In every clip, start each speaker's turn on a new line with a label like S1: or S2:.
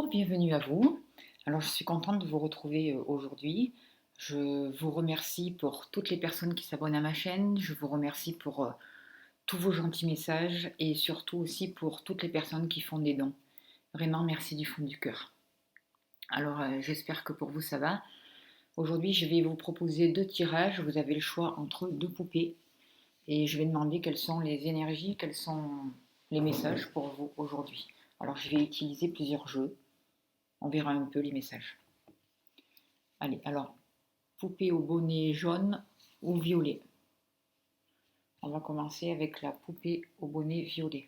S1: bienvenue à vous. Alors, je suis contente de vous retrouver aujourd'hui. Je vous remercie pour toutes les personnes qui s'abonnent à ma chaîne. Je vous remercie pour tous vos gentils messages et surtout aussi pour toutes les personnes qui font des dons. Vraiment, merci du fond du cœur. Alors, j'espère que pour vous, ça va. Aujourd'hui, je vais vous proposer deux tirages. Vous avez le choix entre deux poupées et je vais demander quelles sont les énergies, quels sont les messages pour vous aujourd'hui. Alors, je vais utiliser plusieurs jeux. On verra un peu les messages. Allez, alors, poupée au bonnet jaune ou violet. On va commencer avec la poupée au bonnet violet.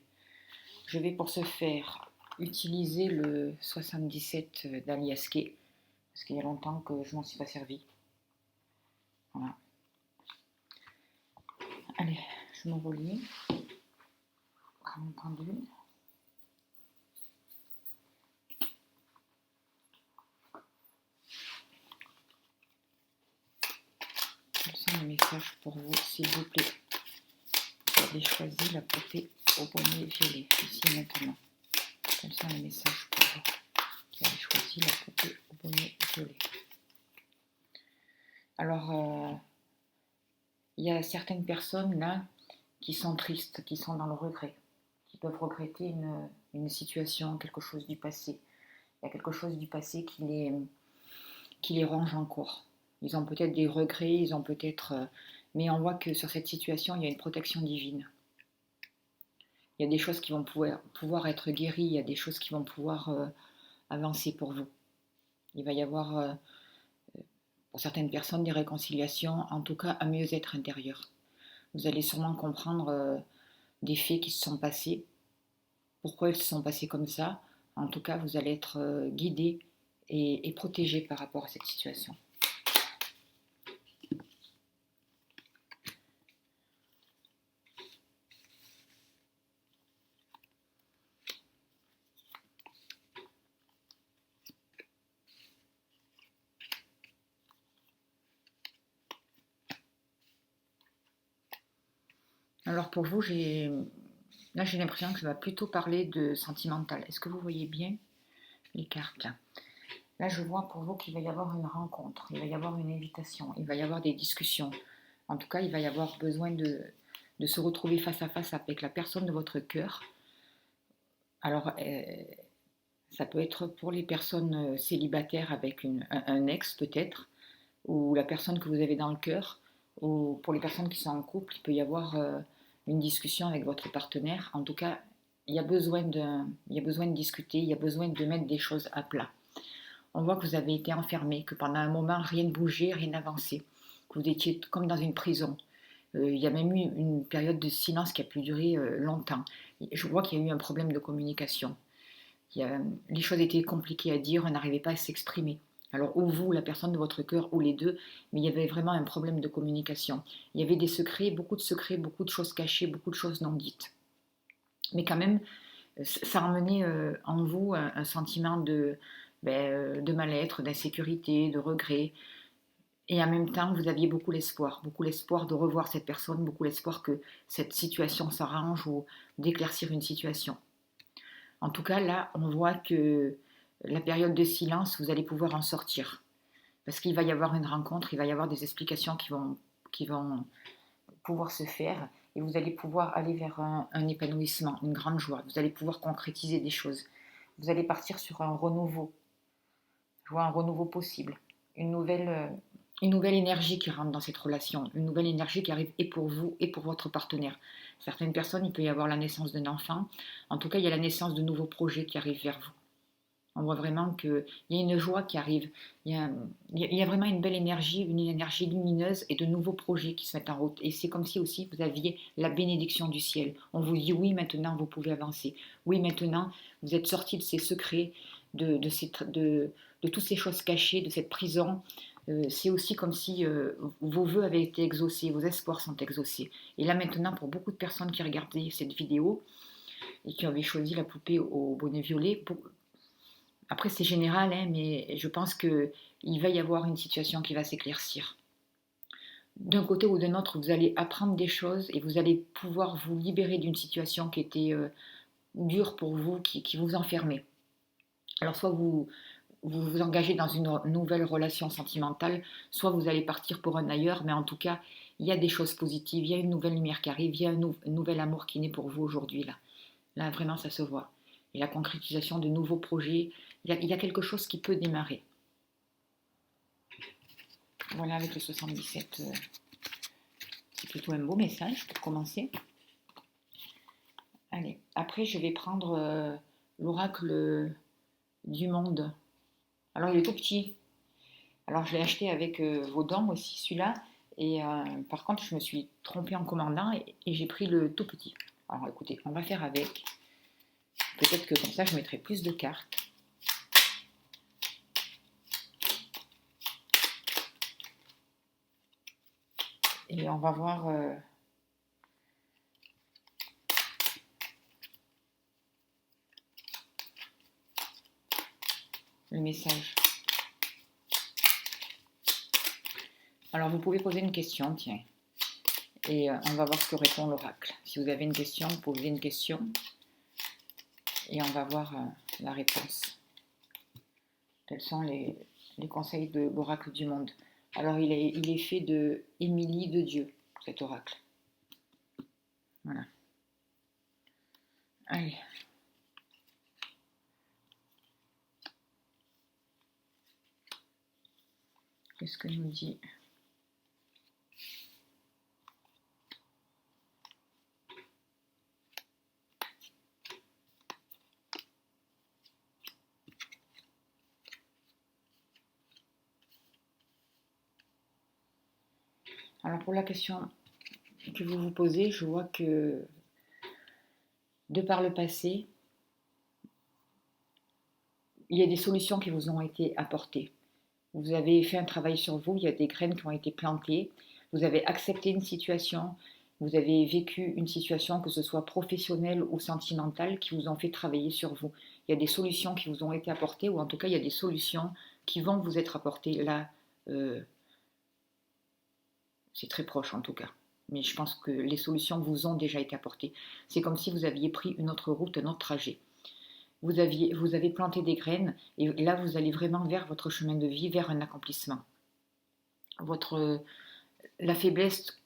S1: Je vais pour ce faire utiliser le 77 d'Aliaské, parce qu'il y a longtemps que je m'en suis pas servi. Voilà. Allez, je m'envole. Comme entendu. Quels sont les messages pour vous, s'il vous plaît? Vous avez choisi la poupée au bonnet violet, ici et maintenant. Quels sont les messages pour vous qui avez choisi la poupée au bonnet violet? Alors, il y a certaines personnes là qui sont tristes, qui sont dans le regret, qui peuvent regretter une situation, quelque chose du passé. Il y a quelque chose du passé qui les ronge encore. Ils ont peut-être des regrets, ils ont peut-être... mais on voit que sur cette situation, il y a une protection divine. Il y a des choses qui vont pouvoir être guéries, il y a des choses qui vont pouvoir avancer pour vous. Il va y avoir, pour certaines personnes, des réconciliations, en tout cas un mieux-être intérieur. Vous allez sûrement comprendre des faits qui se sont passés, pourquoi ils se sont passés comme ça. En tout cas, vous allez être guidé et protégé par rapport à cette situation. Alors pour vous, là j'ai l'impression que ça va plutôt parler de sentimental. Est-ce que vous voyez bien les cartes là? Là je vois pour vous qu'il va y avoir une rencontre, il va y avoir une invitation, il va y avoir des discussions. En tout cas, il va y avoir besoin de se retrouver face à face avec la personne de votre cœur. Alors, ça peut être pour les personnes célibataires avec un ex peut-être, ou la personne que vous avez dans le cœur, ou pour les personnes qui sont en couple, il peut y avoir une discussion avec votre partenaire. En tout cas, il y a besoin de discuter, il y a besoin de mettre des choses à plat. On voit que vous avez été enfermé, que pendant un moment, rien ne bougeait, rien n'avançait, que vous étiez comme dans une prison. Il y a même eu une période de silence qui a pu durer longtemps. Je vois qu'il y a eu un problème de communication. Les choses étaient compliquées à dire, on n'arrivait pas à s'exprimer. Alors, ou vous, la personne de votre cœur, ou les deux, mais il y avait vraiment un problème de communication. Il y avait des secrets, beaucoup de choses cachées, beaucoup de choses non dites. Mais quand même, ça emmenait en vous un sentiment de mal-être, d'insécurité, de regret. Et en même temps, vous aviez beaucoup l'espoir de revoir cette personne, beaucoup l'espoir que cette situation s'arrange ou d'éclaircir une situation. En tout cas, là, on voit que la période de silence, vous allez pouvoir en sortir. Parce qu'il va y avoir une rencontre, il va y avoir des explications qui vont pouvoir se faire et vous allez pouvoir aller vers un épanouissement, une grande joie. Vous allez pouvoir concrétiser des choses. Vous allez partir sur un renouveau. Je vois un renouveau possible. Une nouvelle énergie qui rentre dans cette relation. Une nouvelle énergie qui arrive et pour vous et pour votre partenaire. Certaines personnes, il peut y avoir la naissance d'un enfant. En tout cas, il y a la naissance de nouveaux projets qui arrivent vers vous. On voit vraiment qu'il y a une joie qui arrive. Il y a vraiment une belle énergie, une énergie lumineuse et de nouveaux projets qui se mettent en route. Et c'est comme si aussi vous aviez la bénédiction du ciel. On vous dit oui, maintenant vous pouvez avancer. Oui, maintenant vous êtes sorti de ces secrets, de toutes ces choses cachées, de cette prison. C'est aussi comme si vos vœux avaient été exaucés, vos espoirs sont exaucés. Et là maintenant, pour beaucoup de personnes qui regardaient cette vidéo et qui avaient choisi la poupée au bonnet violet, après, c'est général, hein, mais je pense qu'il va y avoir une situation qui va s'éclaircir. D'un côté ou d'un autre, vous allez apprendre des choses et vous allez pouvoir vous libérer d'une situation qui était dure pour vous, qui vous enfermait. Alors soit vous vous engagez dans une nouvelle relation sentimentale, soit vous allez partir pour un ailleurs, mais en tout cas, il y a des choses positives, il y a une nouvelle lumière qui arrive, il y a un nouvel amour qui naît pour vous aujourd'hui là. Là, vraiment, ça se voit. Et la concrétisation de nouveaux projets, il y a quelque chose qui peut démarrer. Voilà, avec le 77, c'est plutôt un beau message pour commencer. Allez, après, je vais prendre l'oracle du monde. Alors, il est tout petit. Alors, je l'ai acheté avec vos dents aussi, celui-là. Et par contre, je me suis trompée en commandant et j'ai pris le tout petit. Alors, écoutez, on va faire avec. Peut-être que comme ça, je mettrai plus de cartes. Et on va voir le message. Alors, vous pouvez poser une question, tiens. Et on va voir ce que répond l'oracle. Si vous avez une question, vous posez une question. Et on va voir la réponse. Quels sont les conseils de l'oracle du monde? Alors, il est fait de Émilie de Dieu, cet oracle. Voilà. Allez. Qu'est-ce que nous dit? Alors, pour la question que vous vous posez, je vois que de par le passé, il y a des solutions qui vous ont été apportées. Vous avez fait un travail sur vous, il y a des graines qui ont été plantées, vous avez accepté une situation, vous avez vécu une situation, que ce soit professionnelle ou sentimentale, qui vous ont fait travailler sur vous. Il y a des solutions qui vous ont été apportées, ou en tout cas, il y a des solutions qui vont vous être apportées. Là, c'est très proche en tout cas. Mais je pense que les solutions vous ont déjà été apportées. C'est comme si vous aviez pris une autre route, un autre trajet. Vous avez planté des graines et là, vous allez vraiment vers votre chemin de vie, vers un accomplissement. La faiblesse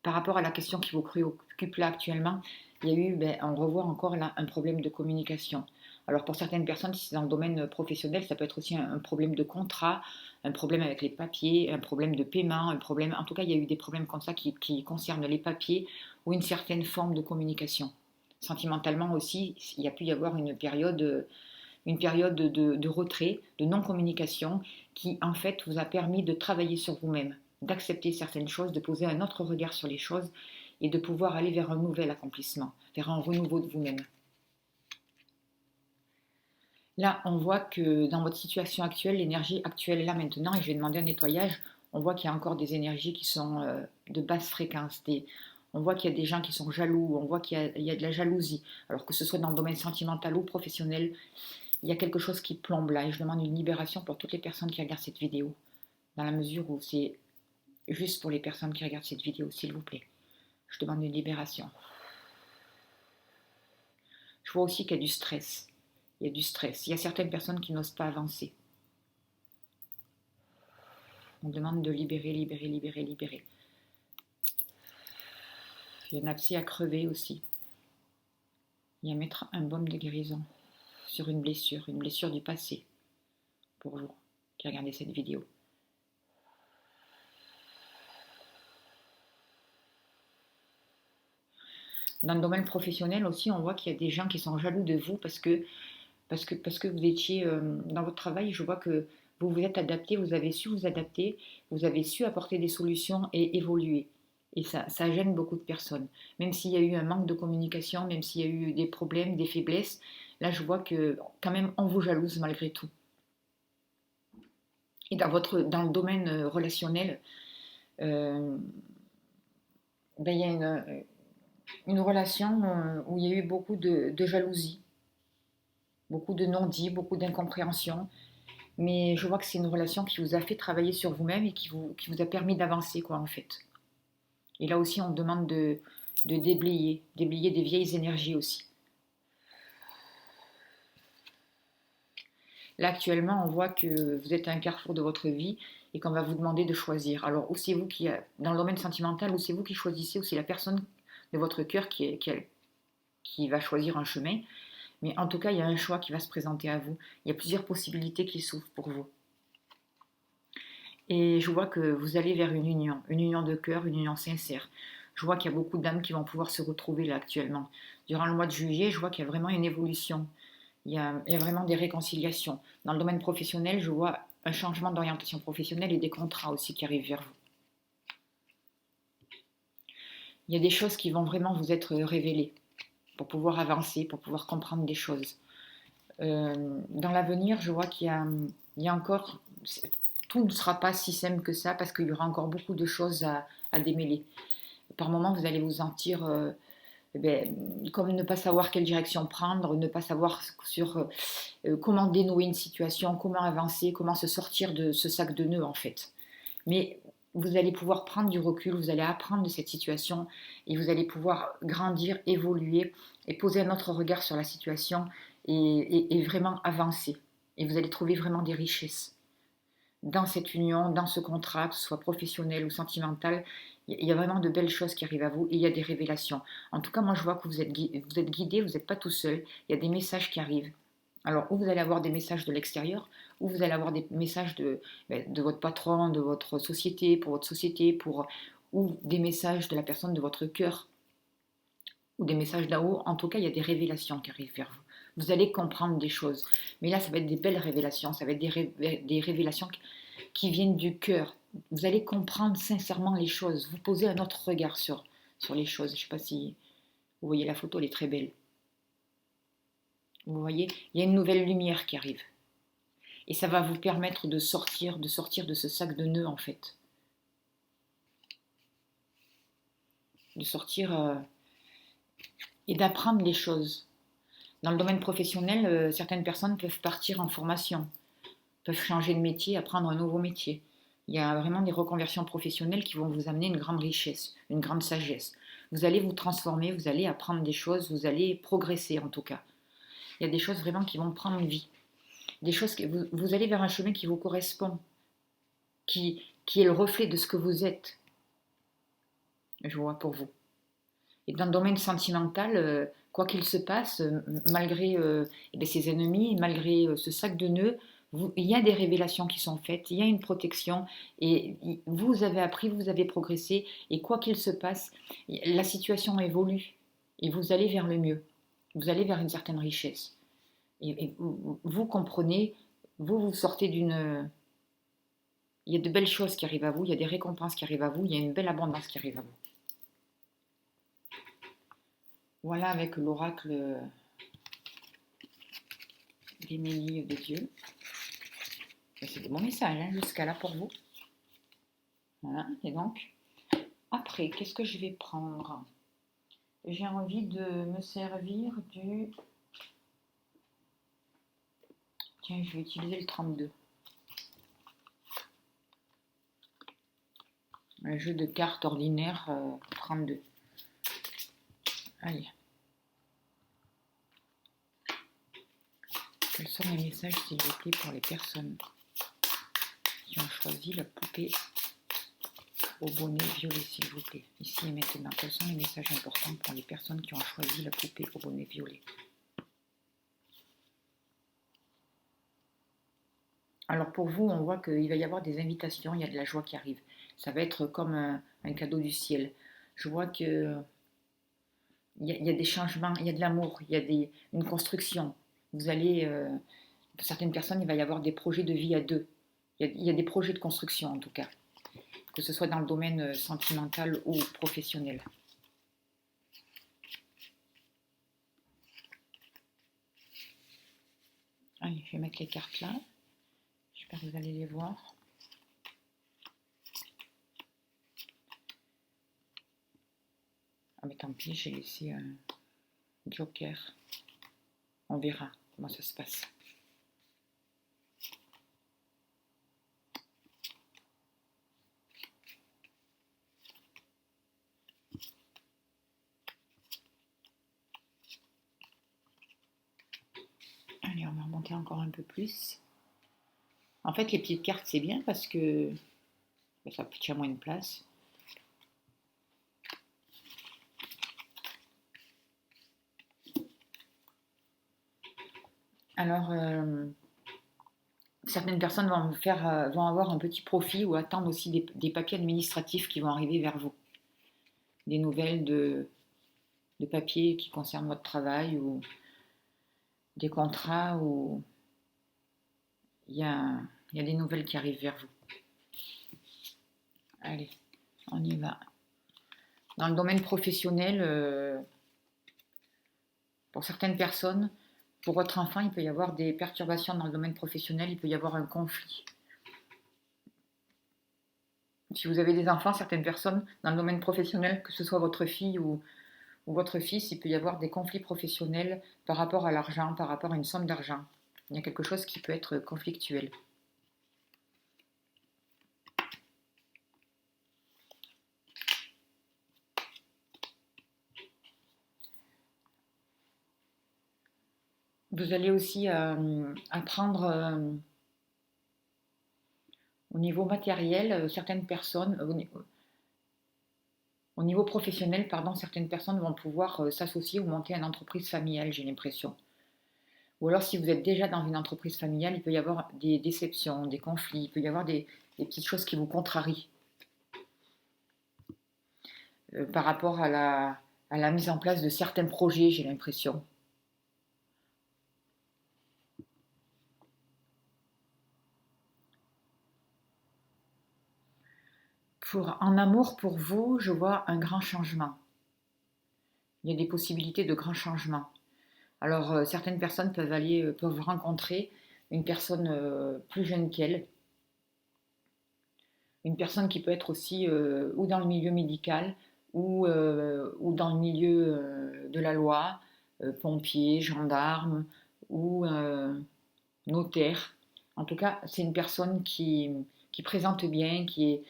S1: par rapport à la question qui vous préoccupe là actuellement, il y a eu, on revoit encore là, un problème de communication. Alors pour certaines personnes, si c'est dans le domaine professionnel, ça peut être aussi un problème de contrat, un problème avec les papiers, un problème de paiement, un problème. En tout cas, il y a eu des problèmes comme ça qui concernent les papiers ou une certaine forme de communication. Sentimentalement aussi, il y a pu y avoir une période de retrait, de non-communication, qui en fait vous a permis de travailler sur vous-même, d'accepter certaines choses, de poser un autre regard sur les choses et de pouvoir aller vers un nouvel accomplissement, vers un renouveau de vous-même. Là, on voit que dans votre situation actuelle, l'énergie actuelle là maintenant, et je vais demander un nettoyage, on voit qu'il y a encore des énergies qui sont de basse fréquence. On voit qu'il y a des gens qui sont jaloux, on voit qu'il y a de la jalousie. Alors que ce soit dans le domaine sentimental ou professionnel, il y a quelque chose qui plombe là. Et je demande une libération pour toutes les personnes qui regardent cette vidéo. Dans la mesure où c'est juste pour les personnes qui regardent cette vidéo, s'il vous plaît. Je demande une libération. Je vois aussi qu'il y a du stress. Il y a du stress. Il y a certaines personnes qui n'osent pas avancer. On demande de libérer, libérer, libérer, libérer. Il y a un abcès à crever aussi. Il y a à mettre un baume de guérison sur une blessure du passé, pour vous qui regardez cette vidéo. Dans le domaine professionnel aussi, on voit qu'il y a des gens qui sont jaloux de vous parce que vous étiez dans votre travail. Je vois que vous vous êtes adapté, vous avez su vous adapter, vous avez su apporter des solutions et évoluer. Et ça gêne beaucoup de personnes. Même s'il y a eu un manque de communication, même s'il y a eu des problèmes, des faiblesses, là je vois que quand même on vous jalouse malgré tout. Et dans le domaine relationnel, il y a une relation où il y a eu beaucoup de jalousie, beaucoup de non-dits, beaucoup d'incompréhension. Mais je vois que c'est une relation qui vous a fait travailler sur vous-même et qui vous a permis d'avancer, quoi, en fait. Et là aussi, on demande de déblayer des vieilles énergies aussi. Là, actuellement, on voit que vous êtes à un carrefour de votre vie et qu'on va vous demander de choisir. Alors, ou c'est vous qui, dans le domaine sentimental, ou c'est vous qui choisissez, ou c'est la personne de votre cœur qui va choisir un chemin. Mais en tout cas, il y a un choix qui va se présenter à vous. Il y a plusieurs possibilités qui s'ouvrent pour vous. Et je vois que vous allez vers une union de cœur, une union sincère. Je vois qu'il y a beaucoup d'âmes qui vont pouvoir se retrouver là actuellement. Durant le mois de juillet, je vois qu'il y a vraiment une évolution. Il y a vraiment des réconciliations. Dans le domaine professionnel, je vois un changement d'orientation professionnelle et des contrats aussi qui arrivent vers vous. Il y a des choses qui vont vraiment vous être révélées pour pouvoir avancer, pour pouvoir comprendre des choses. Dans l'avenir, je vois qu'il y a encore... Tout ne sera pas si simple que ça parce qu'il y aura encore beaucoup de choses à démêler. Par moments, vous allez vous sentir comme ne pas savoir quelle direction prendre, ne pas savoir sur comment dénouer une situation, comment avancer, comment se sortir de ce sac de nœuds en fait. Mais vous allez pouvoir prendre du recul, vous allez apprendre de cette situation et vous allez pouvoir grandir, évoluer et poser un autre regard sur la situation et vraiment avancer. Et vous allez trouver vraiment des richesses dans cette union, dans ce contrat, que ce soit professionnel ou sentimental. Il y a vraiment de belles choses qui arrivent à vous et il y a des révélations. En tout cas, moi, je vois que vous êtes guidé, vous n'êtes pas tout seul. Il y a des messages qui arrivent. Alors, ou vous allez avoir des messages de l'extérieur, ou vous allez avoir des messages de votre patron, de votre société, pour votre société, ou des messages de la personne de votre cœur, ou des messages d'en haut. En tout cas, il y a des révélations qui arrivent vers vous. Vous allez comprendre des choses. Mais là, ça va être des belles révélations, ça va être des révélations qui viennent du cœur. Vous allez comprendre sincèrement les choses, vous posez un autre regard sur les choses. Je ne sais pas si vous voyez la photo, elle est très belle. Vous voyez, il y a une nouvelle lumière qui arrive. Et ça va vous permettre de sortir de ce sac de nœuds en fait. De sortir et d'apprendre les choses. Dans le domaine professionnel, certaines personnes peuvent partir en formation, peuvent changer de métier, apprendre un nouveau métier. Il y a vraiment des reconversions professionnelles qui vont vous amener une grande richesse, une grande sagesse. Vous allez vous transformer, vous allez apprendre des choses, vous allez progresser en tout cas. Il y a des choses vraiment qui vont prendre vie. Des choses que vous allez vers un chemin qui vous correspond, qui est le reflet de ce que vous êtes. Je vois pour vous. Et dans le domaine sentimental, quoi qu'il se passe, malgré ses ennemis, malgré ce sac de nœuds, il y a des révélations qui sont faites, il y a une protection, et vous avez appris, vous avez progressé, et quoi qu'il se passe, la situation évolue, et vous allez vers le mieux, vous allez vers une certaine richesse. Et vous comprenez, vous sortez d'une... Il y a de belles choses qui arrivent à vous, il y a des récompenses qui arrivent à vous, il y a une belle abondance qui arrive à vous. Voilà avec l'oracle d'Émilie de Dieu. C'est des bons messages jusqu'à là pour vous. Voilà, et donc, après, qu'est-ce que je vais prendre? J'ai envie de me servir du... Tiens, je vais utiliser le 32. Un jeu de cartes ordinaire 32. Allez. Quels sont les messages, s'il vous plaît, pour les personnes qui ont choisi la poupée au bonnet violet, s'il vous plaît, ici et maintenant? Quels sont les messages importants pour les personnes qui ont choisi la poupée au bonnet violet? Alors pour vous, on voit qu'il va y avoir des invitations, il y a de la joie qui arrive. Ça va être comme un cadeau du ciel. Je vois que il y a des changements, il y a de l'amour, il y a une construction. Vous allez, pour certaines personnes, il va y avoir des projets de vie à deux. Il y a des projets de construction en tout cas, que ce soit dans le domaine sentimental ou professionnel. Allez, je vais mettre les cartes là. J'espère que vous allez les voir. Ah mais tant pis, j'ai laissé un joker. On verra comment ça se passe. Allez, on va remonter encore un peu plus. En fait, les petites cartes, c'est bien parce que ça tient moins de place. Alors, certaines personnes vont avoir un petit profit ou attendre aussi des papiers administratifs qui vont arriver vers vous. Des nouvelles de papiers qui concernent votre travail ou des contrats où il y a, il y a des nouvelles qui arrivent vers vous. Allez, on y va. Dans le domaine professionnel, pour certaines personnes, pour votre enfant, il peut y avoir des perturbations dans le domaine professionnel, il peut y avoir un conflit. Si vous avez des enfants, certaines personnes, dans le domaine professionnel, que ce soit votre fille ou votre fils, il peut y avoir des conflits professionnels par rapport à l'argent, par rapport à une somme d'argent. Il y a quelque chose qui peut être conflictuel. Vous allez aussi apprendre au niveau matériel, certaines personnes, au niveau professionnel, pardon, certaines personnes vont pouvoir s'associer ou monter une entreprise familiale, j'ai l'impression. Ou alors, si vous êtes déjà dans une entreprise familiale, il peut y avoir des déceptions, des conflits, il peut y avoir des petites choses qui vous contrarient par rapport à la mise en place de certains projets, j'ai l'impression. En amour, pour vous, je vois un grand changement. Il y a des possibilités de grands changements. Alors, certaines personnes peuvent rencontrer une personne plus jeune qu'elle, une personne qui peut être aussi ou dans le milieu médical ou dans le milieu de la loi, pompier, gendarme ou notaire. En tout cas, c'est une personne qui présente bien, qui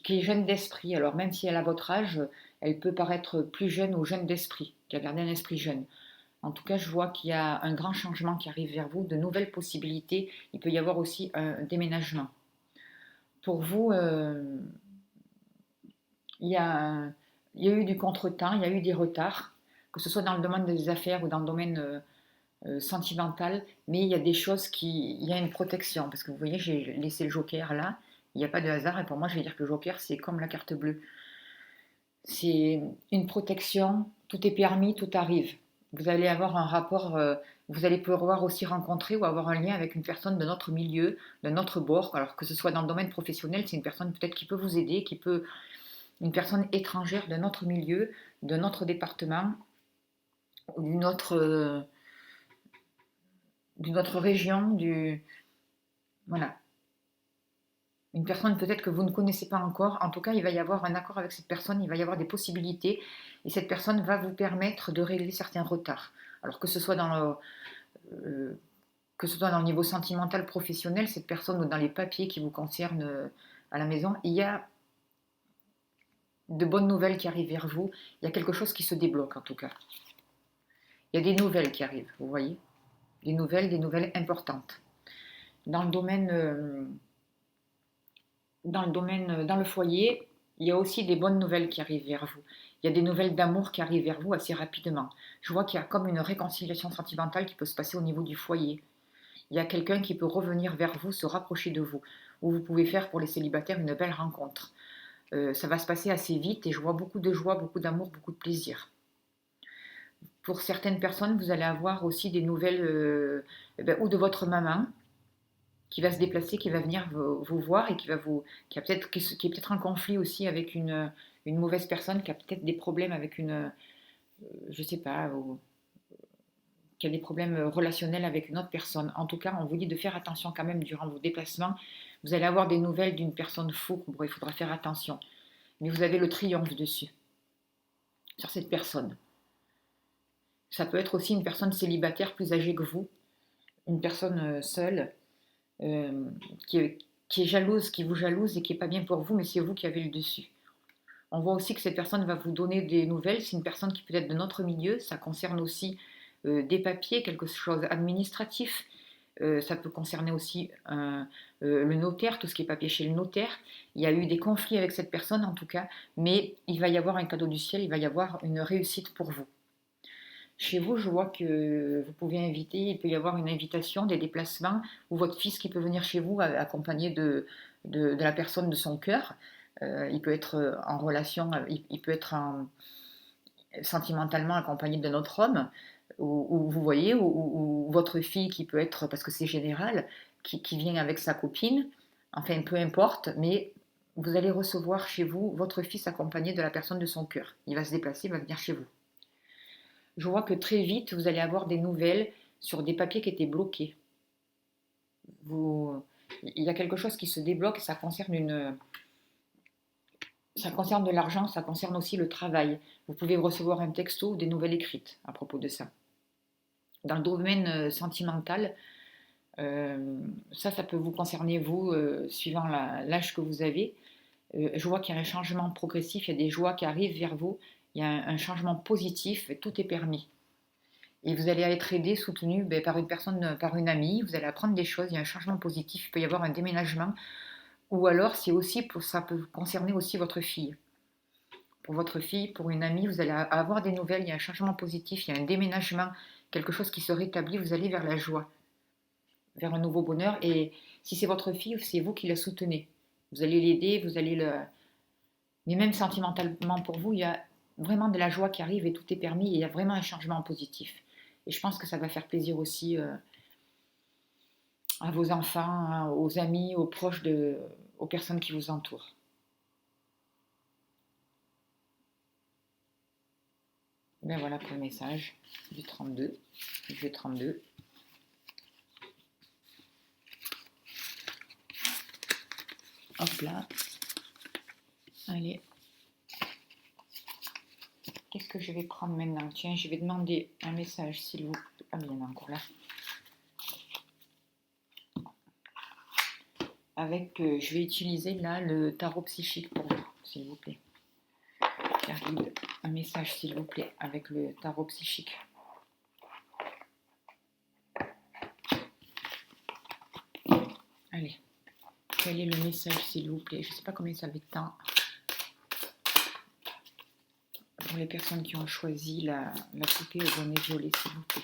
S1: est jeune d'esprit. Alors même si elle a votre âge, elle peut paraître plus jeune ou jeune d'esprit, qui a gardé un esprit jeune. En tout cas, je vois qu'il y a un grand changement qui arrive vers vous, de nouvelles possibilités. Il peut y avoir aussi un déménagement. Pour vous, il y a, il y a eu du contretemps, il y a eu des retards, que ce soit dans le domaine des affaires ou dans le domaine sentimental, mais il y a des choses il y a une protection, parce que vous voyez, j'ai laissé le joker là, il n'y a pas de hasard, et pour moi, je vais dire que le joker, c'est comme la carte bleue. C'est une protection, tout est permis, tout arrive. Vous allez avoir un rapport, vous allez pouvoir aussi rencontrer ou avoir un lien avec une personne de notre milieu, de notre bord, alors que ce soit dans le domaine professionnel, c'est une personne peut-être qui peut vous aider, une personne étrangère de notre milieu, de notre département, ou d'une autre région, voilà. Une personne peut-être que vous ne connaissez pas encore. En tout cas, il va y avoir un accord avec cette personne, il va y avoir des possibilités, et cette personne va vous permettre de régler certains retards. Alors que ce soit dans le niveau sentimental, professionnel, cette personne ou dans les papiers qui vous concernent à la maison, il y a de bonnes nouvelles qui arrivent vers vous. Il y a quelque chose qui se débloque en tout cas. Il y a des nouvelles qui arrivent, vous voyez. Des nouvelles importantes. Dans le domaine, dans le foyer, il y a aussi des bonnes nouvelles qui arrivent vers vous. Il y a des nouvelles d'amour qui arrivent vers vous assez rapidement. Je vois qu'il y a comme une réconciliation sentimentale qui peut se passer au niveau du foyer. Il y a quelqu'un qui peut revenir vers vous, se rapprocher de vous. Ou vous pouvez faire pour les célibataires une belle rencontre. Ça va se passer assez vite et je vois beaucoup de joie, beaucoup d'amour, beaucoup de plaisir. Pour certaines personnes, vous allez avoir aussi des nouvelles ou de votre maman qui va se déplacer, qui va venir vous voir et qui est peut-être en conflit aussi avec une mauvaise personne, qui a peut-être des problèmes avec je sais pas, qui a des problèmes relationnels avec une autre personne. En tout cas, on vous dit de faire attention quand même durant vos déplacements. Vous allez avoir des nouvelles d'une personne fourbe, il faudra faire attention. Mais vous avez le triomphe dessus, sur cette personne. Ça peut être aussi une personne célibataire plus âgée que vous, une personne seule, euh, qui est jalouse, qui vous jalouse et qui n'est pas bien pour vous, mais c'est vous qui avez le dessus. On voit aussi que cette personne va vous donner des nouvelles. C'est une personne qui peut être de notre milieu. Ça concerne aussi des papiers, quelque chose administratif. Ça peut concerner aussi le notaire, tout ce qui est papier chez le notaire. Il y a eu des conflits avec cette personne en tout cas, mais il va y avoir un cadeau du ciel, il va y avoir une réussite pour vous. Chez vous, je vois que vous pouvez inviter, il peut y avoir une invitation, des déplacements, ou votre fils qui peut venir chez vous accompagné de la personne de son cœur. Il peut être en relation, il peut être sentimentalement accompagné d'un autre homme, ou vous voyez, ou votre fille qui peut être, parce que c'est général, qui vient avec sa copine, enfin peu importe, mais vous allez recevoir chez vous votre fils accompagné de la personne de son cœur. Il va se déplacer, il va venir chez vous. Je vois que très vite, vous allez avoir des nouvelles sur des papiers qui étaient bloqués. Il y a quelque chose qui se débloque et ça concerne de l'argent, ça concerne aussi le travail. Vous pouvez recevoir un texto ou des nouvelles écrites à propos de ça. Dans le domaine sentimental, ça peut vous concerner, vous, suivant l'âge que vous avez. Je vois qu'il y a un changement progressif, il y a des joies qui arrivent vers vous, il y a un changement positif, tout est permis. Et vous allez être aidé, soutenu par une personne, par une amie, vous allez apprendre des choses, il y a un changement positif, il peut y avoir un déménagement, ou alors ça peut concerner aussi votre fille. Pour votre fille, pour une amie, vous allez avoir des nouvelles, il y a un changement positif, il y a un déménagement, quelque chose qui se rétablit, vous allez vers la joie, vers un nouveau bonheur. Et si c'est votre fille, c'est vous qui la soutenez. Vous allez l'aider, vous allez le... Mais même sentimentalement pour vous, il y a vraiment de la joie qui arrive et tout est permis et il y a vraiment un changement positif. Et je pense que ça va faire plaisir aussi à vos enfants, hein, aux amis, aux proches, aux personnes qui vous entourent. Ben voilà pour le message du 32, du jeu 32. Hop là. Allez. Qu'est-ce que je vais prendre maintenant? Tiens, je vais demander un message s'il vous plaît. Ah, il y en a encore là. Je vais utiliser là le tarot psychique pour vous, s'il vous plaît. J'arrive. Un message, s'il vous plaît, avec le tarot psychique. Allez. Quel est le message, s'il vous plaît? Je ne sais pas combien ça va être de temps. Pour les personnes qui ont choisi la poupée au bonnet violet, s'il vous plaît.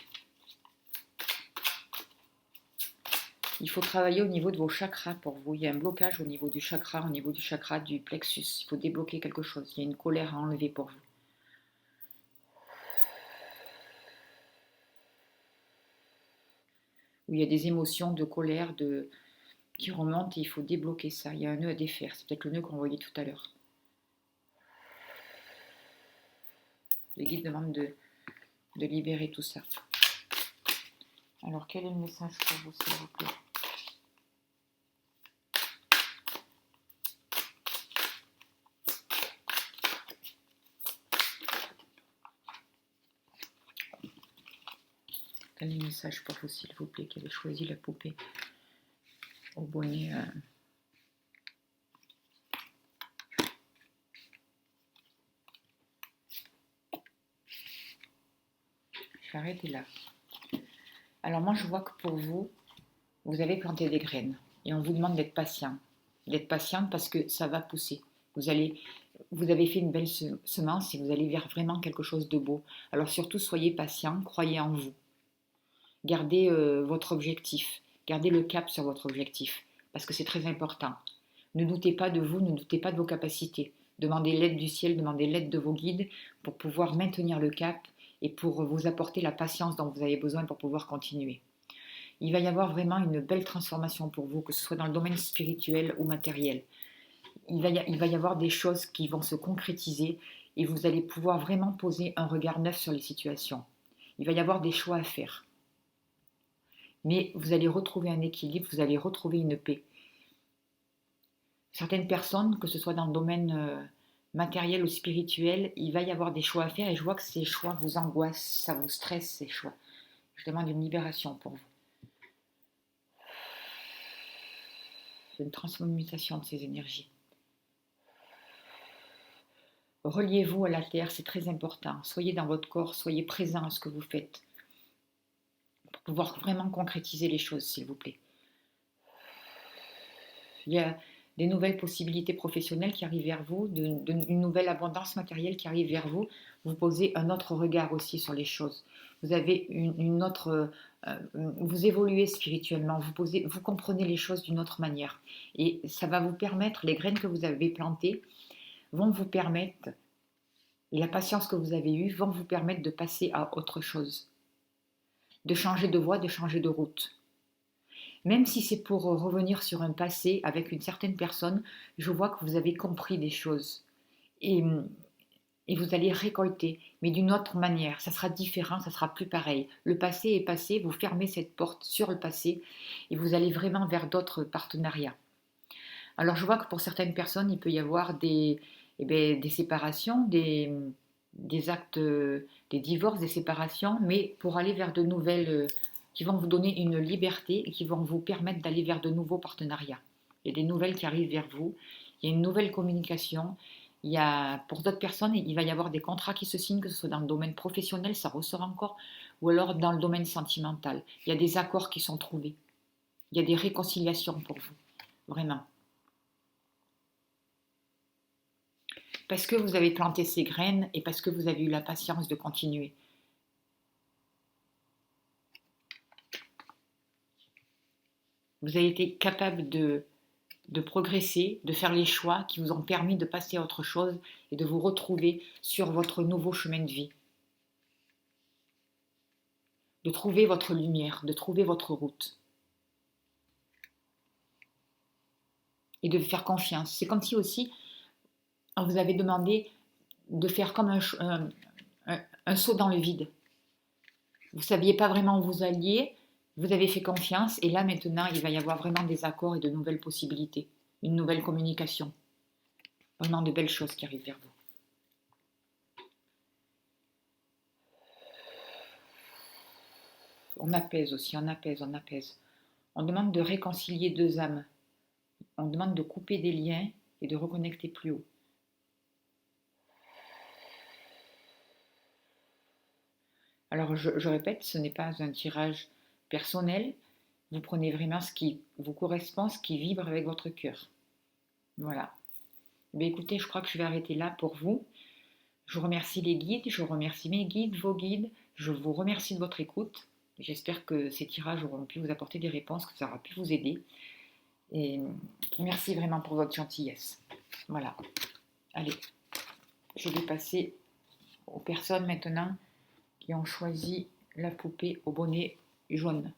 S1: Il faut travailler au niveau de vos chakras pour vous. Il y a un blocage au niveau du chakra du plexus. Il faut débloquer quelque chose. Il y a une colère à enlever pour vous. Où il y a des émotions de colère qui remontent et il faut débloquer ça. Il y a un nœud à défaire. C'est peut-être le nœud qu'on voyait tout à l'heure. Les guides demandent de libérer tout ça. Alors, quel est le message pour vous, s'il vous plaît? Quel est le message pour vous, s'il vous plaît, qui avait choisi la poupée au bonnet Je vais arrêter là. Alors moi, je vois que pour vous, vous avez planté des graines. Et on vous demande d'être patient. D'être patient parce que ça va pousser. Vous avez fait une belle semence et vous allez vers vraiment quelque chose de beau. Alors surtout, soyez patient, croyez en vous. Gardez votre objectif. Gardez le cap sur votre objectif. Parce que c'est très important. Ne doutez pas de vous, ne doutez pas de vos capacités. Demandez l'aide du ciel, demandez l'aide de vos guides pour pouvoir maintenir le cap et pour vous apporter la patience dont vous avez besoin pour pouvoir continuer. Il va y avoir vraiment une belle transformation pour vous, que ce soit dans le domaine spirituel ou matériel. Il va y avoir des choses qui vont se concrétiser et vous allez pouvoir vraiment poser un regard neuf sur les situations. Il va y avoir des choix à faire. Mais vous allez retrouver un équilibre, vous allez retrouver une paix. Certaines personnes, que ce soit dans le domaine matériel ou spirituel, il va y avoir des choix à faire et je vois que ces choix vous angoissent, ça vous stresse ces choix. Je demande une libération pour vous. Une transmutation de ces énergies. Reliez-vous à la terre, c'est très important. Soyez dans votre corps, soyez présent à ce que vous faites. pouvoir vraiment concrétiser les choses, s'il vous plaît. Il y a des nouvelles possibilités professionnelles qui arrivent vers vous, une nouvelle abondance matérielle qui arrive vers vous. Vous posez un autre regard aussi sur les choses. Vous avez une autre, vous évoluez spirituellement, vous comprenez les choses d'une autre manière. Et ça va vous permettre, les graines que vous avez plantées vont vous permettre, et la patience que vous avez eue vont vous permettre de passer à autre chose, de changer de voie, de changer de route. Même si c'est pour revenir sur un passé avec une certaine personne, je vois que vous avez compris des choses. Et, et vous allez récolter, mais d'une autre manière. Ça sera différent, ça sera plus pareil. Le passé est passé, vous fermez cette porte sur le passé et vous allez vraiment vers d'autres partenariats. Alors je vois que pour certaines personnes, il peut y avoir des séparations, des actes, des divorces, des séparations, mais pour aller vers de nouvelles, qui vont vous donner une liberté et qui vont vous permettre d'aller vers de nouveaux partenariats. Il y a des nouvelles qui arrivent vers vous, il y a une nouvelle communication. Pour d'autres personnes, il va y avoir des contrats qui se signent, que ce soit dans le domaine professionnel, ça ressort encore, ou alors dans le domaine sentimental. Il y a des accords qui sont trouvés. Il y a des réconciliations pour vous, vraiment. Parce que vous avez planté ces graines et parce que vous avez eu la patience de continuer. Vous avez été capable de progresser, de faire les choix qui vous ont permis de passer à autre chose et de vous retrouver sur votre nouveau chemin de vie. De trouver votre lumière, de trouver votre route. Et de faire confiance. C'est comme si aussi on vous avait demandé de faire comme un saut dans le vide. Vous ne saviez pas vraiment où vous alliez, vous avez fait confiance et là maintenant il va y avoir vraiment des accords et de nouvelles possibilités, une nouvelle communication. Vraiment de belles choses qui arrivent vers vous. On apaise aussi, on apaise, on apaise. On demande de réconcilier deux âmes. On demande de couper des liens et de reconnecter plus haut. Alors je répète, ce n'est pas un tirage personnel. Vous prenez vraiment ce qui vous correspond, ce qui vibre avec votre cœur. Voilà. Mais écoutez, je crois que je vais arrêter là pour vous. Je remercie les guides, je remercie mes guides, vos guides. Je vous remercie de votre écoute. J'espère que ces tirages auront pu vous apporter des réponses, que ça aura pu vous aider. Et merci vraiment pour votre gentillesse. Voilà. Allez, je vais passer aux personnes maintenant qui ont choisi la poupée au bonnet jaune.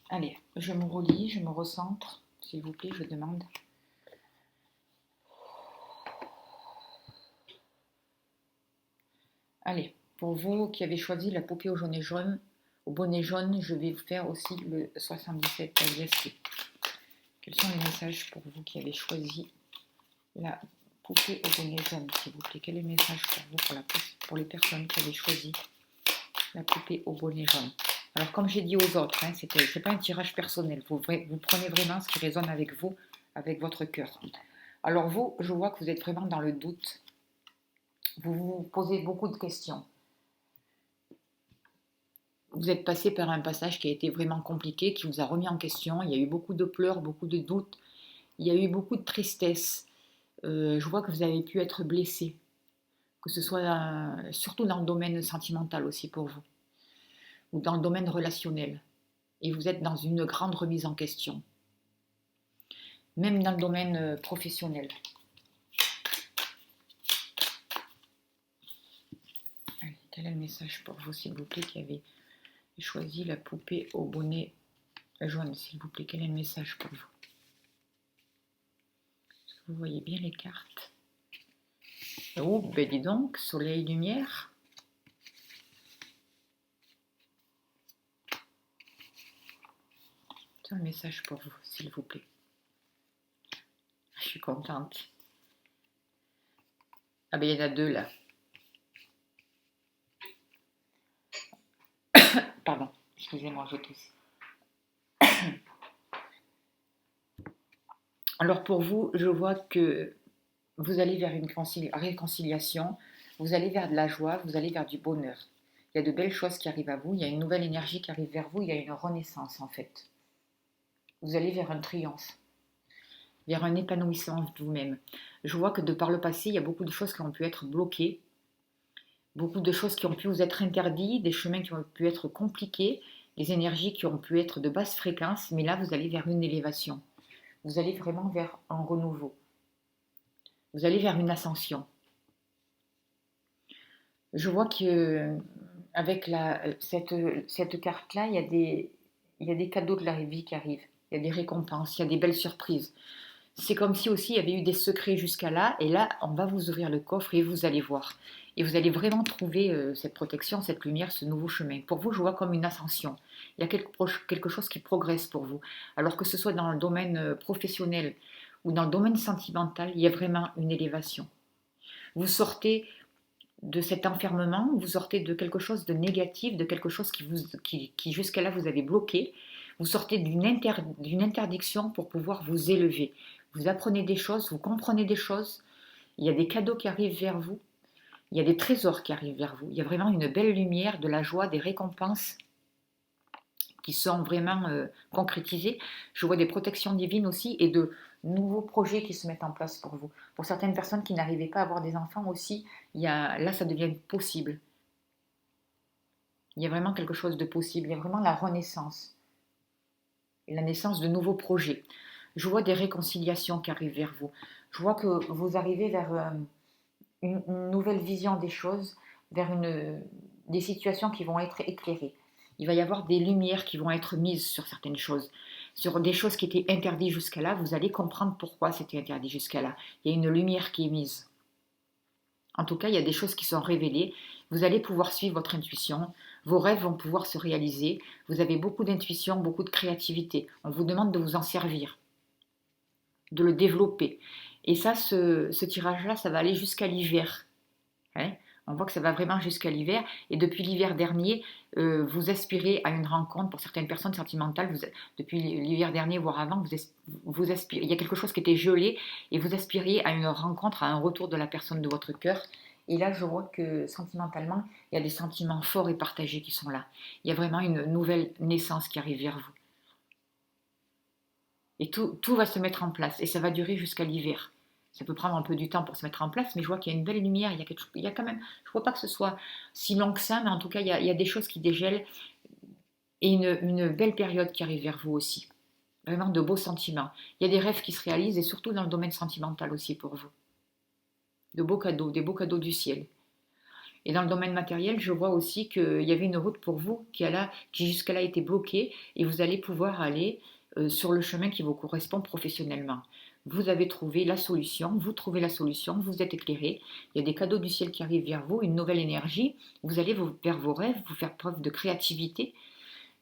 S1: Allez, je me relie, je me recentre. S'il vous plaît, je demande. Allez, pour vous qui avez choisi la poupée au bonnet jaune, je vais vous faire aussi le 77 alias. Quels sont les messages pour vous qui avez choisi la poupée au bonnet jaune, s'il vous plaît? Quel est le message pour vous, pour les personnes qui avaient choisi la poupée au bonnet jaune? Alors, comme j'ai dit aux autres, hein, c'est pas un tirage personnel. Vous prenez vraiment ce qui résonne avec vous, avec votre cœur. Alors vous, je vois que vous êtes vraiment dans le doute. Vous vous posez beaucoup de questions. Vous êtes passé par un passage qui a été vraiment compliqué, qui vous a remis en question. Il y a eu beaucoup de pleurs, beaucoup de doutes. Il y a eu beaucoup de tristesse. Je vois que vous avez pu être blessé. Que ce soit surtout dans le domaine sentimental aussi pour vous. Ou dans le domaine relationnel. Et vous êtes dans une grande remise en question. Même dans le domaine professionnel. Allez, quel est le message pour vous, s'il vous plaît, qui avez choisi la poupée au bonnet jaune, s'il vous plaît? Quel est le message pour vous? Est-ce que vous voyez bien les cartes? Oh, ben dis donc, soleil, lumière. C'est un message pour vous, s'il vous plaît. Je suis contente. Ah ben il y en a deux là. Pardon, excusez-moi, je tousse. Alors pour vous, je vois que vous allez vers une réconciliation, vous allez vers de la joie, vous allez vers du bonheur. Il y a de belles choses qui arrivent à vous, il y a une nouvelle énergie qui arrive vers vous, il y a une renaissance en fait. Vous allez vers un triomphe, vers un épanouissement de vous-même. Je vois que de par le passé, il y a beaucoup de choses qui ont pu être bloquées, beaucoup de choses qui ont pu vous être interdites, des chemins qui ont pu être compliqués, des énergies qui ont pu être de basse fréquence, mais là, vous allez vers une élévation. Vous allez vraiment vers un renouveau. Vous allez vers une ascension. Je vois que avec cette carte-là, il y a des cadeaux de la vie qui arrivent. Il y a des récompenses, il y a des belles surprises. C'est comme si aussi il y avait eu des secrets jusqu'à là, et là, on va vous ouvrir le coffre et vous allez voir. Et vous allez vraiment trouver cette protection, cette lumière, ce nouveau chemin. Pour vous, je vois comme une ascension. Il y a quelque chose qui progresse pour vous. Alors que ce soit dans le domaine professionnel ou dans le domaine sentimental, il y a vraiment une élévation. Vous sortez de cet enfermement, vous sortez de quelque chose de négatif, de quelque chose qui jusqu'à là vous avez bloqué. Vous sortez d'une interdiction pour pouvoir vous élever. Vous apprenez des choses, vous comprenez des choses. Il y a des cadeaux qui arrivent vers vous. Il y a des trésors qui arrivent vers vous. Il y a vraiment une belle lumière, de la joie, des récompenses qui sont vraiment concrétisées. Je vois des protections divines aussi et de nouveaux projets qui se mettent en place pour vous. Pour certaines personnes qui n'arrivaient pas à avoir des enfants aussi, là, ça devient possible. Il y a vraiment quelque chose de possible. Il y a vraiment la renaissance et la naissance de nouveaux projets. Je vois des réconciliations qui arrivent vers vous. Je vois que vous arrivez vers une nouvelle vision des choses, vers des situations qui vont être éclairées. Il va y avoir des lumières qui vont être mises sur certaines choses, sur des choses qui étaient interdites jusqu'à là. Vous allez comprendre pourquoi c'était interdit jusqu'à là. Il y a une lumière qui est mise. En tout cas, il y a des choses qui sont révélées. Vous allez pouvoir suivre votre intuition. Vos rêves vont pouvoir se réaliser. Vous avez beaucoup d'intuition, beaucoup de créativité. On vous demande de vous en servir, de le développer. Et ça, ce tirage-là, ça va aller jusqu'à l'hiver. Hein, on voit que ça va vraiment jusqu'à l'hiver. Et depuis l'hiver dernier, vous aspirez à une rencontre. Pour certaines personnes sentimentales, depuis l'hiver dernier, voire avant, vous aspirez. Il y a quelque chose qui était gelé et vous aspiriez à une rencontre, à un retour de la personne de votre cœur. Et là, je vois que sentimentalement, il y a des sentiments forts et partagés qui sont là. Il y a vraiment une nouvelle naissance qui arrive vers vous. Et tout va se mettre en place. Et ça va durer jusqu'à l'hiver. Ça peut prendre un peu du temps pour se mettre en place, mais je vois qu'il y a une belle lumière. Il y a quand même, je ne vois pas que ce soit si long que ça, mais en tout cas, il y a des choses qui dégèlent et une belle période qui arrive vers vous aussi. Vraiment de beaux sentiments. Il y a des rêves qui se réalisent et surtout dans le domaine sentimental aussi pour vous. De beaux cadeaux, des beaux cadeaux du ciel. Et dans le domaine matériel, je vois aussi qu'il y avait une route pour vous qui jusqu'à là était bloquée et vous allez pouvoir aller sur le chemin qui vous correspond professionnellement. Vous avez trouvé la solution, vous trouvez la solution, vous êtes éclairé, il y a des cadeaux du ciel qui arrivent vers vous, une nouvelle énergie, vous allez vers vos rêves, vous faire preuve de créativité,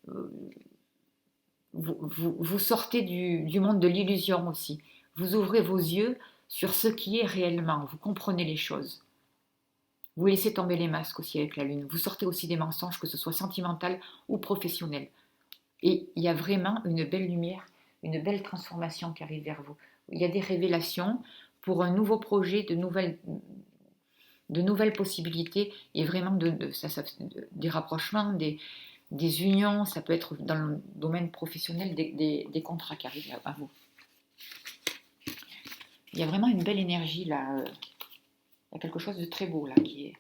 S1: euh, vous sortez du monde de l'illusion aussi, vous ouvrez vos yeux sur ce qui est réellement, vous comprenez les choses. Vous laissez tomber les masques aussi avec la lune. Vous sortez aussi des mensonges, que ce soit sentimental ou professionnel. Et il y a vraiment une belle lumière, une belle transformation qui arrive vers vous. Il y a des révélations pour un nouveau projet, de nouvelles possibilités et vraiment des rapprochements, des unions. Ça peut être dans le domaine professionnel des contrats qui arrivent à vous. Il y a vraiment une belle énergie là. Il y a quelque chose de très beau là qui est.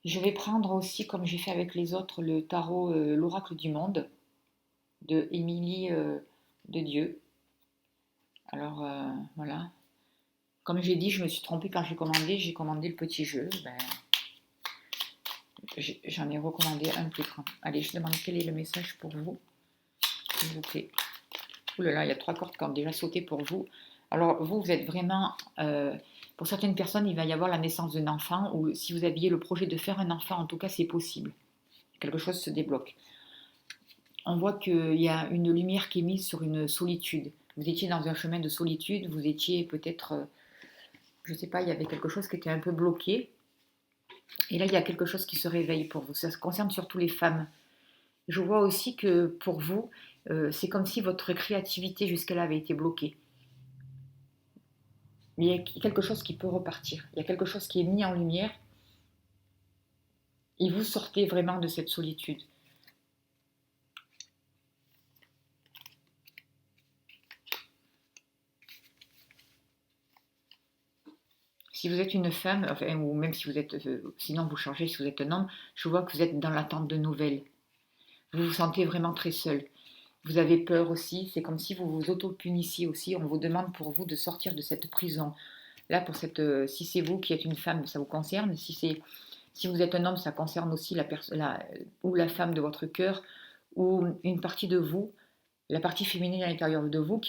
S1: Je vais prendre aussi, comme j'ai fait avec les autres, le tarot L'Oracle du Monde de Émilie de Dieu. Alors voilà. Comme j'ai dit, je me suis trompée quand j'ai commandé le petit jeu. Ben, j'en ai recommandé un plus grand. Allez, je demande quel est le message pour vous, s'il vous plaît. Ouh là là, il y a 3 cordes qui ont déjà sauté pour vous. Alors vous êtes vraiment... pour certaines personnes, il va y avoir la naissance d'un enfant, ou si vous aviez le projet de faire un enfant, en tout cas, c'est possible. Quelque chose se débloque. On voit qu'il y a une lumière qui est mise sur une solitude. Vous étiez dans un chemin de solitude, vous étiez peut-être, je ne sais pas, il y avait quelque chose qui était un peu bloqué. Et là, il y a quelque chose qui se réveille pour vous. Ça concerne surtout les femmes. Je vois aussi que pour vous, c'est comme si votre créativité jusqu'à là avait été bloquée. Mais il y a quelque chose qui peut repartir. Il y a quelque chose qui est mis en lumière Et vous sortez vraiment de cette solitude. Si vous êtes une femme, enfin, ou même si vous êtes, sinon vous changez, si vous êtes un homme, je vois que vous êtes dans l'attente de nouvelles. Vous vous sentez vraiment très seul. Vous avez peur aussi, c'est comme si vous vous auto-punissiez aussi. On vous demande pour vous de sortir de cette prison. Là, pour cette, si c'est vous qui êtes une femme, ça vous concerne. Si vous êtes un homme, ça concerne aussi ou la femme de votre cœur, ou une partie de vous, la partie féminine à l'intérieur de vous,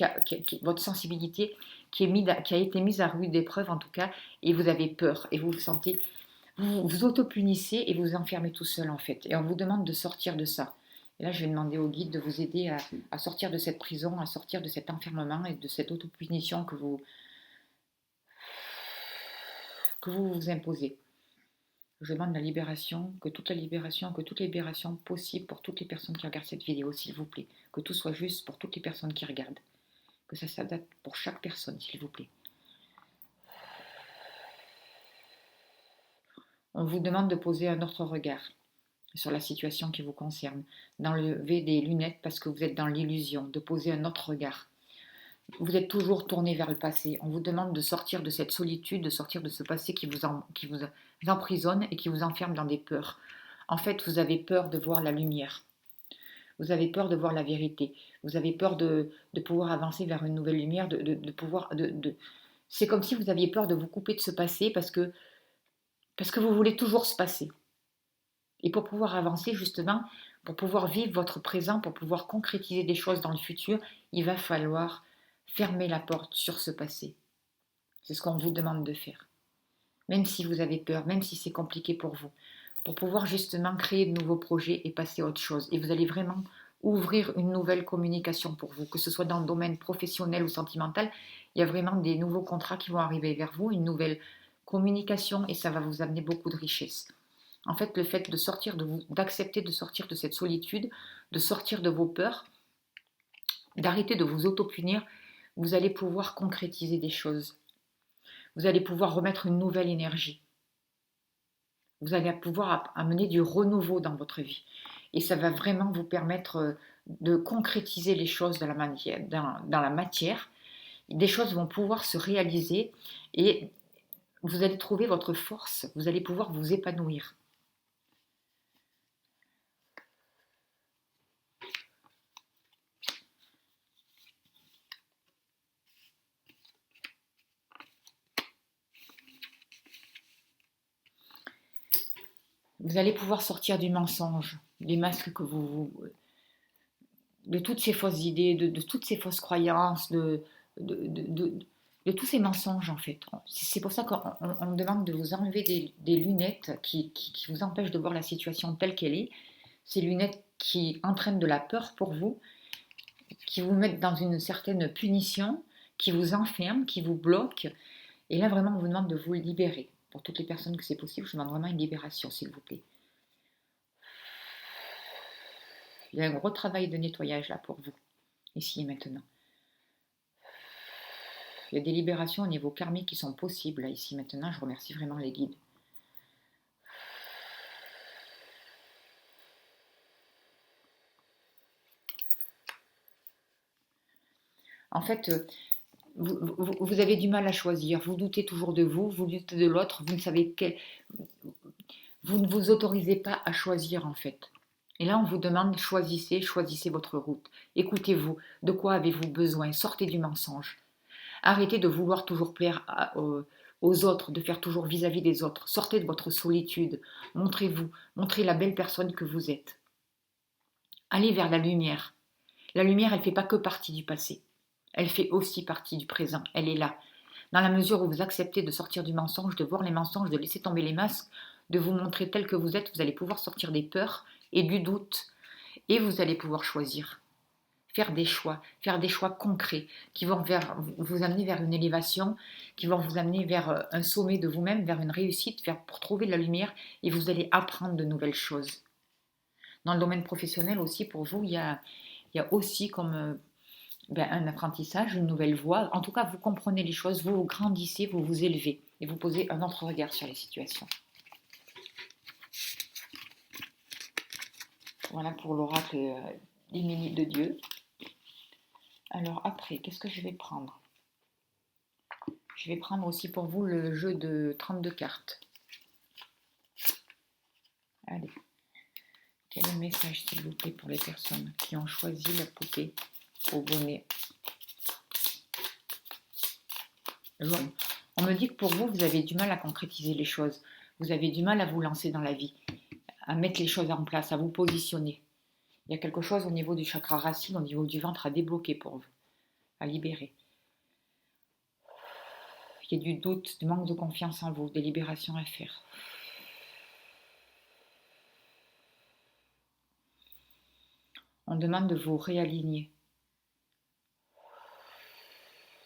S1: votre sensibilité qui a été mise à rude épreuve en tout cas, et vous avez peur, et vous vous sentez, vous vous auto-punissez et vous vous enfermez tout seul en fait. Et on vous demande de sortir de ça. Et là, je vais demander au guide de vous aider à sortir de cette prison, à sortir de cet enfermement et de cette auto-punition que vous vous imposez. Je demande la libération, que toute libération possible pour toutes les personnes qui regardent cette vidéo, s'il vous plaît. Que tout soit juste pour toutes les personnes qui regardent. Que ça s'adapte pour chaque personne, s'il vous plaît. On vous demande de poser un autre regard sur la situation qui vous concerne, d'enlever des lunettes parce que vous êtes dans l'illusion, de poser un autre regard. Vous êtes toujours tourné vers le passé. On vous demande de sortir de cette solitude, de sortir de ce passé qui vous emprisonne et qui vous enferme dans des peurs. En fait, vous avez peur de voir la lumière. Vous avez peur de voir la vérité. Vous avez peur de pouvoir avancer vers une nouvelle lumière, de pouvoir... C'est comme si vous aviez peur de vous couper de ce passé parce que vous voulez toujours ce passé. Et pour pouvoir avancer, justement, pour pouvoir vivre votre présent, pour pouvoir concrétiser des choses dans le futur, il va falloir fermer la porte sur ce passé. C'est ce qu'on vous demande de faire. Même si vous avez peur, même si c'est compliqué pour vous, pour pouvoir justement créer de nouveaux projets et passer à autre chose. Et vous allez vraiment ouvrir une nouvelle communication pour vous, que ce soit dans le domaine professionnel ou sentimental. Il y a vraiment des nouveaux contrats qui vont arriver vers vous, une nouvelle communication et ça va vous amener beaucoup de richesse. En fait, le fait d'accepter de sortir de cette solitude, de sortir de vos peurs, d'arrêter de vous auto-punir, vous allez pouvoir concrétiser des choses. Vous allez pouvoir remettre une nouvelle énergie. Vous allez pouvoir amener du renouveau dans votre vie. Et ça va vraiment vous permettre de concrétiser les choses dans la matière. Des choses vont pouvoir se réaliser et vous allez trouver votre force. Vous allez pouvoir vous épanouir. Vous allez pouvoir sortir du mensonge, des masques de toutes ces fausses idées, de toutes ces fausses croyances, de tous ces mensonges en fait. C'est pour ça qu'on demande de vous enlever des lunettes qui vous empêchent de voir la situation telle qu'elle est. Ces lunettes qui entraînent de la peur pour vous, qui vous mettent dans une certaine punition, qui vous enferment, qui vous bloquent. Et là vraiment on vous demande de vous libérer. Pour toutes les personnes que c'est possible, je demande vraiment une libération s'il vous plaît. Il y a un gros travail de nettoyage là pour vous, ici et maintenant. Il y a des libérations au niveau karmique qui sont possibles là, ici et maintenant. Je remercie vraiment les guides. En fait, vous avez du mal à choisir. Vous doutez toujours de vous, vous doutez de l'autre. Vous ne savez vous ne vous autorisez pas à choisir en fait. Et là, on vous demande choisissez votre route. Écoutez-vous. De quoi avez-vous besoin? Sortez du mensonge. Arrêtez de vouloir toujours plaire aux autres, de faire toujours vis-à-vis des autres. Sortez de votre solitude. Montrez-vous. Montrez la belle personne que vous êtes. Allez vers la lumière. La lumière, elle ne fait pas que partie du passé. Elle fait aussi partie du présent. Elle est là. Dans la mesure où vous acceptez de sortir du mensonge, de voir les mensonges, de laisser tomber les masques, de vous montrer tel que vous êtes, vous allez pouvoir sortir des peurs et du doute. Et vous allez pouvoir choisir. Faire des choix concrets qui vont vous amener vers une élévation, qui vont vous amener vers un sommet de vous-même, vers une réussite, pour trouver de la lumière et vous allez apprendre de nouvelles choses. Dans le domaine professionnel aussi, pour vous, il y a aussi comme un apprentissage, une nouvelle voie. En tout cas, vous comprenez les choses, vous grandissez, vous vous élevez et vous posez un autre regard sur les situations. Voilà pour l'oracle des minutes de Dieu. Alors après, qu'est-ce que je vais prendre? Je vais prendre aussi pour vous le jeu de 32 cartes. Allez. Quel est le message, s'il vous plaît, pour les personnes qui ont choisi la poupée au bonnet? On me dit que pour vous, vous avez du mal à concrétiser les choses. Vous avez du mal à vous lancer dans la vie, à mettre les choses en place, à vous positionner. Il y a quelque chose au niveau du chakra racine, au niveau du ventre à débloquer pour vous, à libérer. Il y a du doute, du manque de confiance en vous, des libérations à faire. On demande de vous réaligner,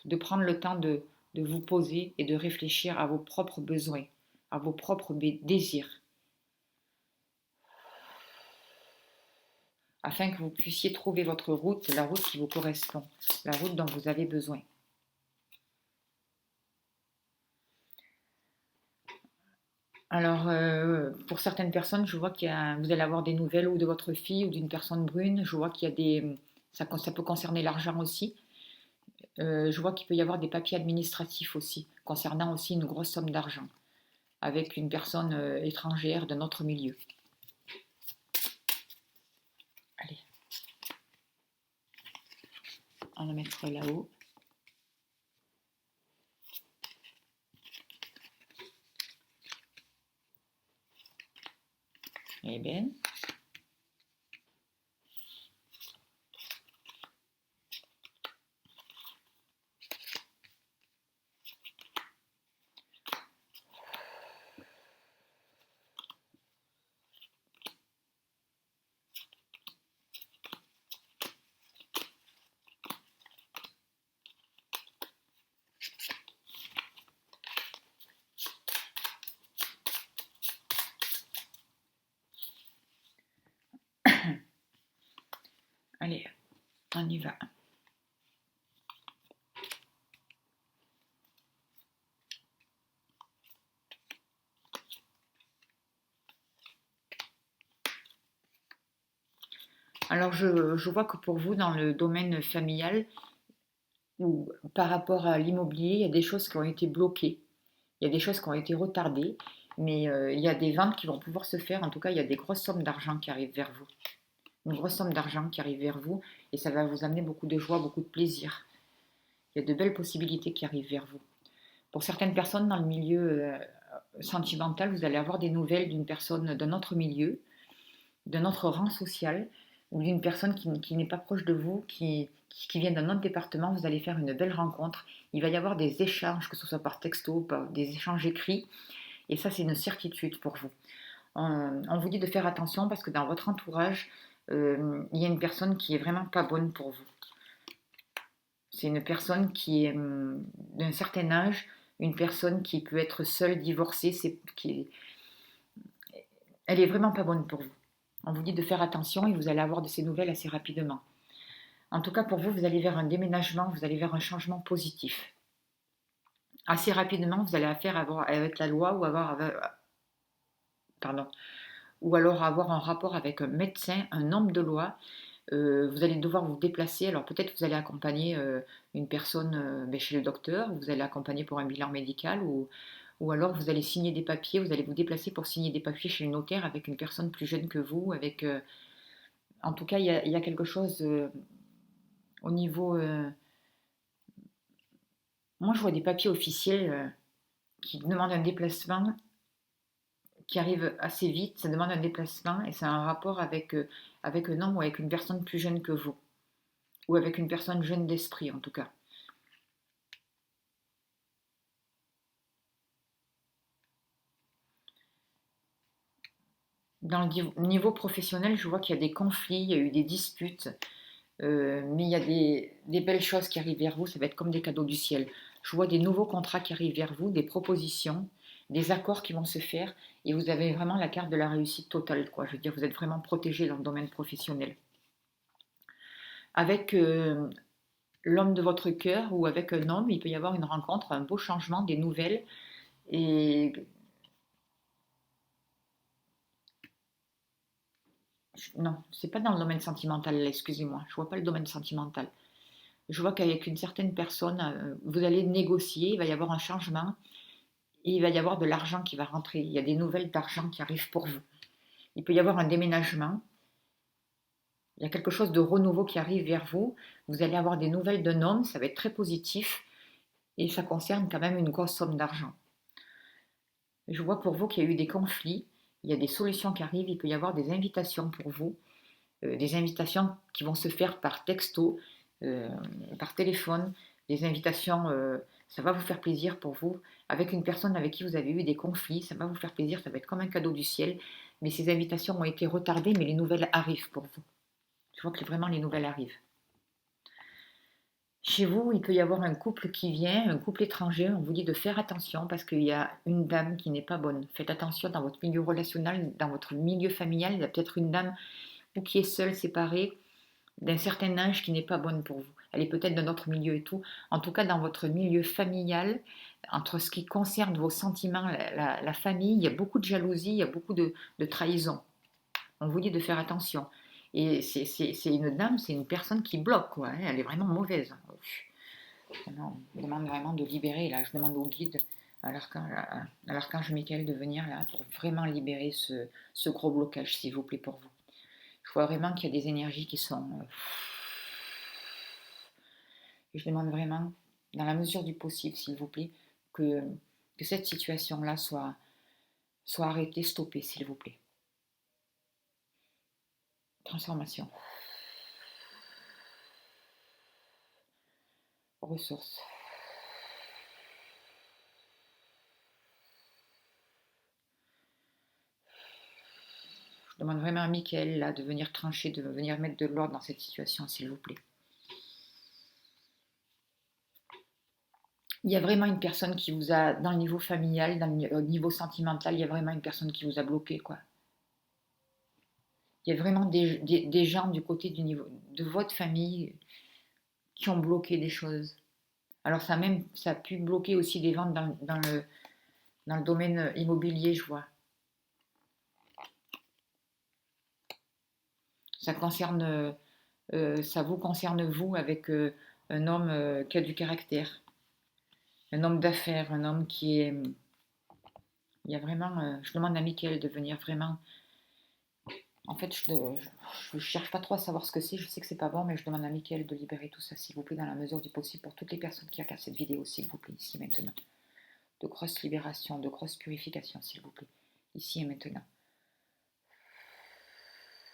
S1: de prendre le temps de vous poser et de réfléchir à vos propres besoins, à vos propres désirs, afin que vous puissiez trouver votre route, la route qui vous correspond, la route dont vous avez besoin. Alors, pour certaines personnes, je vois vous allez avoir des nouvelles ou de votre fille ou d'une personne brune. Je vois qu'il y a ça peut concerner l'argent aussi. Je vois qu'il peut y avoir des papiers administratifs aussi, concernant aussi une grosse somme d'argent, avec une personne étrangère de notre milieu. Allez. On va mettre là-haut. Eh bien. Allez, on y va. Alors, je vois que pour vous, dans le domaine familial, ou par rapport à l'immobilier, il y a des choses qui ont été bloquées, il y a des choses qui ont été retardées, mais il y a des ventes qui vont pouvoir se faire. En tout cas, il y a des grosses sommes d'argent qui arrivent vers vous. Une grosse somme d'argent qui arrive vers vous et ça va vous amener beaucoup de joie, beaucoup de plaisir. Il y a de belles possibilités qui arrivent vers vous. Pour certaines personnes dans le milieu sentimental, vous allez avoir des nouvelles d'une personne d'un autre milieu, d'un autre rang social, ou d'une personne qui n'est pas proche de vous, qui vient d'un autre département. Vous allez faire une belle rencontre. Il va y avoir des échanges, que ce soit par texto, par des échanges écrits, et ça c'est une certitude pour vous. On vous dit de faire attention parce que dans votre entourage, il y a une personne qui est vraiment pas bonne pour vous. C'est une personne qui est d'un certain âge, une personne qui peut être seule, divorcée, elle est vraiment pas bonne pour vous. On vous dit de faire attention et vous allez avoir de ces nouvelles assez rapidement. En tout cas, pour vous, vous allez vers un déménagement, vous allez vers un changement positif. Assez rapidement, vous allez affaire avec la loi ou alors avoir un rapport avec un médecin, un homme de loi. Vous allez devoir vous déplacer. Alors peut-être vous allez accompagner une personne chez le docteur, vous allez accompagner pour un bilan médical ou alors vous allez signer des papiers, vous allez vous déplacer pour signer des papiers chez le notaire avec une personne plus jeune que vous. En tout cas, il y a quelque chose au niveau... moi, je vois des papiers officiels qui demandent un déplacement qui arrive assez vite, ça demande un déplacement et c'est un rapport avec un homme ou avec une personne plus jeune que vous, ou avec une personne jeune d'esprit en tout cas. Dans le niveau professionnel, je vois qu'il y a des conflits, il y a eu des disputes, mais il y a des belles choses qui arrivent vers vous, ça va être comme des cadeaux du ciel. Je vois des nouveaux contrats qui arrivent vers vous, des propositions, des accords qui vont se faire, et vous avez vraiment la carte de la réussite totale, quoi. Je veux dire, vous êtes vraiment protégé dans le domaine professionnel. Avec l'homme de votre cœur ou avec un homme, il peut y avoir une rencontre, un beau changement, des nouvelles, et Non, c'est pas dans le domaine sentimental, là, excusez-moi. Je vois pas le domaine sentimental. Je vois qu'avec une certaine personne, vous allez négocier, il va y avoir un changement et il va y avoir de l'argent qui va rentrer. Il y a des nouvelles d'argent qui arrivent pour vous. Il peut y avoir un déménagement. Il y a quelque chose de renouveau qui arrive vers vous. Vous allez avoir des nouvelles d'un homme, ça va être très positif et ça concerne quand même une grosse somme d'argent. Je vois pour vous qu'il y a eu des conflits, il y a des solutions qui arrivent, il peut y avoir des invitations pour vous, des invitations qui vont se faire par texto, euh, par téléphone, des invitations, ça va vous faire plaisir pour vous, avec une personne avec qui vous avez eu des conflits, ça va vous faire plaisir, ça va être comme un cadeau du ciel, mais ces invitations ont été retardées, mais les nouvelles arrivent pour vous. Je vois que vraiment les nouvelles arrivent. Chez vous, il peut y avoir un couple qui vient, un couple étranger, on vous dit de faire attention parce qu'il y a une dame qui n'est pas bonne. Faites attention dans votre milieu relationnel, dans votre milieu familial, il y a peut-être une dame ou qui est seule, séparée, d'un certain âge qui n'est pas bonne pour vous. Elle est peut-être d'un autre milieu et tout. En tout cas, dans votre milieu familial, entre ce qui concerne vos sentiments, la famille, il y a beaucoup de jalousie, il y a beaucoup de trahison. On vous dit de faire attention. Et c'est une dame, c'est une personne qui bloque, quoi, hein. Elle est vraiment mauvaise. Non, je demande vraiment de libérer, là, je demande au guide, à l'archange Michael de venir là pour vraiment libérer ce gros blocage, s'il vous plaît, pour vous. Je vois vraiment qu'il y a des énergies qui sont... et je demande vraiment, dans la mesure du possible, s'il vous plaît, que, que cette situation-là soit arrêtée, stoppée, s'il vous plaît. Transformation. Ressources. Je demande vraiment à Michael là, de venir trancher, de venir mettre de l'ordre dans cette situation, s'il vous plaît. Il y a vraiment une personne qui vous a, dans le niveau familial, dans le niveau sentimental, il y a vraiment une personne qui vous a bloqué, quoi. Il y a vraiment des gens du côté du niveau de votre famille qui ont bloqué des choses. Alors ça a pu bloquer aussi des ventes dans le domaine immobilier, je vois. Ça concerne, ça vous concerne vous avec un homme qui a du caractère, un homme d'affaires, un homme qui est... Il y a vraiment... je demande à Mickaël de venir vraiment... En fait, je ne cherche pas trop à savoir ce que c'est, je sais que c'est pas bon, mais je demande à Mickaël de libérer tout ça, s'il vous plaît, dans la mesure du possible, pour toutes les personnes qui regardent cette vidéo, s'il vous plaît, ici et maintenant. De grosses libérations, de grosses purifications, s'il vous plaît, ici et maintenant.